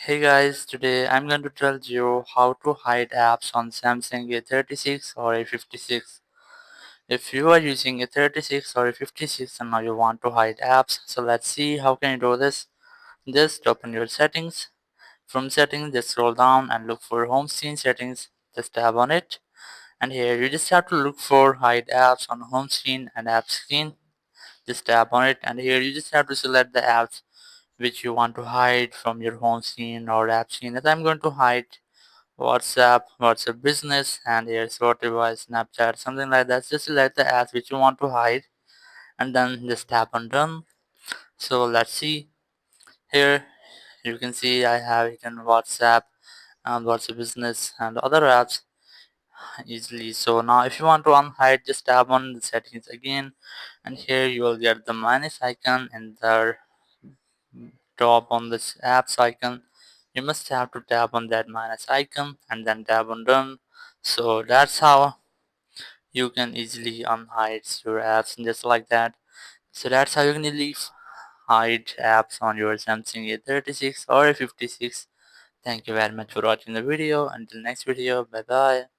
Hey guys, today I'm going to tell you how to hide apps on Samsung A36 or A56. If you are using A36 or A56 and now you want to hide apps, so let's see how can you do this. Just open your settings. From settings, just scroll down and look for home screen settings. Just tap on it. And here you just have to look for hide apps on home screen and app screen. Just tap on it and here you just have to select the apps which you want to hide from your home screen or app screen. As I'm going to hide WhatsApp Business, and here's Spotify, Snapchat, something like that. Just select the apps which you want to hide, and then just tap on done. So let's see here. You can see I have hidden WhatsApp and WhatsApp Business and other apps easily. So now if you want to unhide, just tap on the settings again, and here you will get the minus icon in the top on this apps icon. You must have to tap on that minus icon and then tap on done. So that's how you can easily unhide your apps just like that. So that's how you can easily hide apps on your Samsung A36 or A56. Thank you very much for watching the video. Until next video, bye bye.